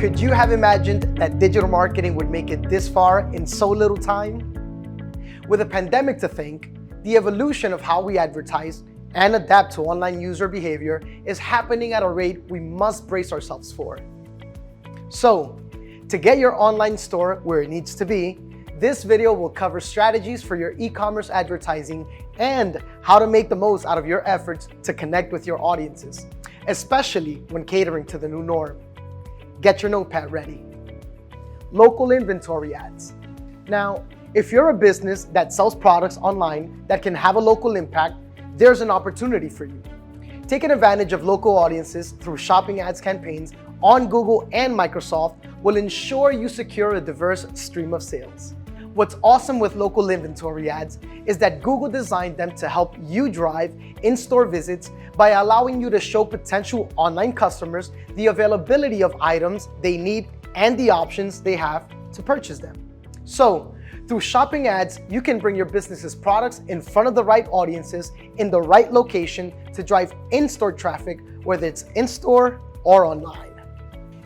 Could you have imagined that digital marketing would make it this far in so little time? With a pandemic to thank, the evolution of how we advertise and adapt to online user behavior is happening at a rate we must brace ourselves for. So, to get your online store where it needs to be, this video will cover strategies for your e-commerce advertising and how to make the most out of your efforts to connect with your audiences, especially when catering to the new norm. Get your notepad ready. Local inventory ads. Now, if you're a business that sells products online that can have a local impact, there's an opportunity for you. Taking advantage of local audiences through shopping ads campaigns on Google and Microsoft will ensure you secure a diverse stream of sales. What's awesome with local inventory ads is that Google designed them to help you drive in-store visits by allowing you to show potential online customers the availability of items they need and the options they have to purchase them. So, through shopping ads, you can bring your business's products in front of the right audiences in the right location to drive in-store traffic, whether it's in-store or online.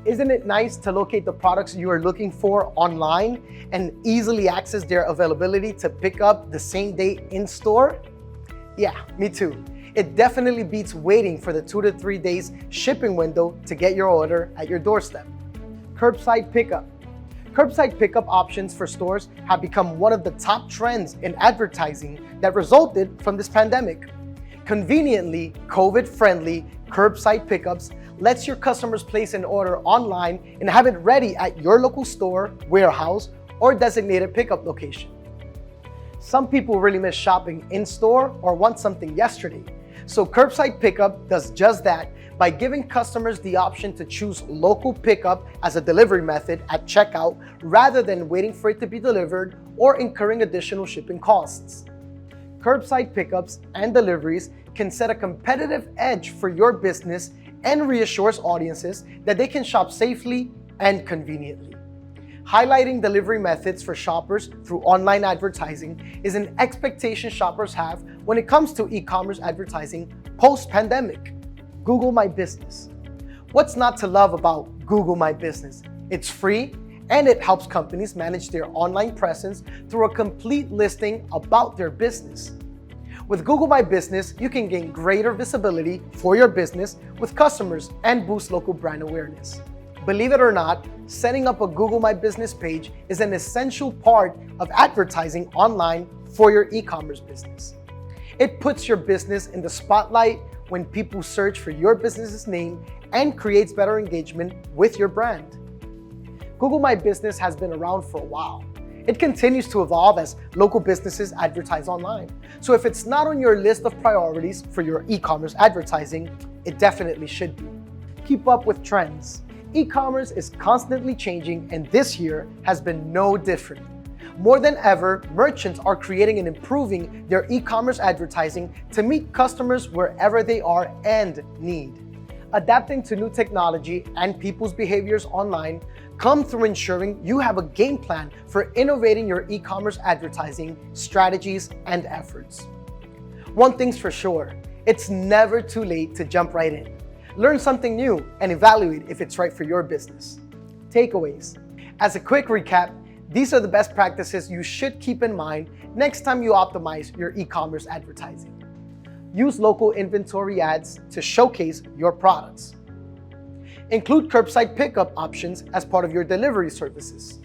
Isn't it nice to locate the products you are looking for online and easily access their availability to pick up the same day in store? Yeah, me too. It definitely beats waiting for the 2 to 3 days shipping window to get your order at your doorstep. Curbside Pickup. Curbside pickup options for stores have become one of the top trends in advertising that resulted from this pandemic. Conveniently, COVID-friendly curbside pickups lets your customers place an order online and have it ready at your local store, warehouse, or designated pickup location. Some people really miss shopping in-store or want something yesterday, so Curbside Pickup does just that by giving customers the option to choose local pickup as a delivery method at checkout rather than waiting for it to be delivered or incurring additional shipping costs. Curbside pickups and deliveries can set a competitive edge for your business and reassures audiences that they can shop safely and conveniently. Highlighting delivery methods for shoppers through online advertising is an expectation shoppers have when it comes to e-commerce advertising post-pandemic. Google My Business. What's not to love about Google My Business? It's free and it helps companies manage their online presence through a complete listing about their business. With Google My Business, you can gain greater visibility for your business with customers and boost local brand awareness. Believe it or not, setting up a Google My Business page is an essential part of advertising online for your e-commerce business. It puts your business in the spotlight when people search for your business's name and creates better engagement with your brand. Google My Business has been around for a while. It continues to evolve as local businesses advertise online. So if it's not on your list of priorities for your e-commerce advertising, it definitely should be. Keep up with trends. E-commerce is constantly changing, and this year has been no different. More than ever, merchants are creating and improving their e-commerce advertising to meet customers wherever they are and need. Adapting to new technology and people's behaviors online come through ensuring you have a game plan for innovating your e-commerce advertising strategies and efforts. One thing's for sure, it's never too late to jump right in. Learn something new and evaluate if it's right for your business. Takeaways. As a quick recap, these are the best practices you should keep in mind next time you optimize your e-commerce advertising. Use local inventory ads to showcase your products. Include curbside pickup options as part of your delivery services.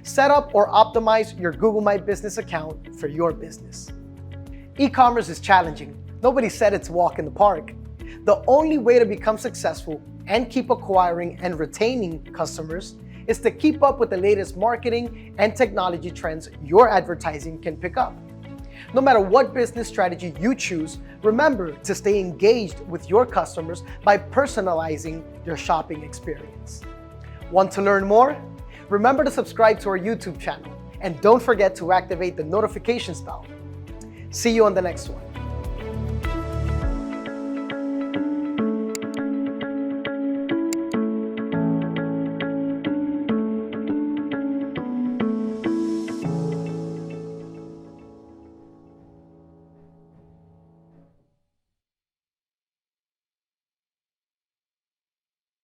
Set up or optimize your Google My Business account for your business. E-commerce is challenging. Nobody said it's a walk in the park. The only way to become successful and keep acquiring and retaining customers is to keep up with the latest marketing and technology trends your advertising can pick up. No matter what business strategy you choose, remember to stay engaged with your customers by personalizing your shopping experience. Want to learn more? Remember to subscribe to our YouTube channel and don't forget to activate the notifications bell. See you on the next one.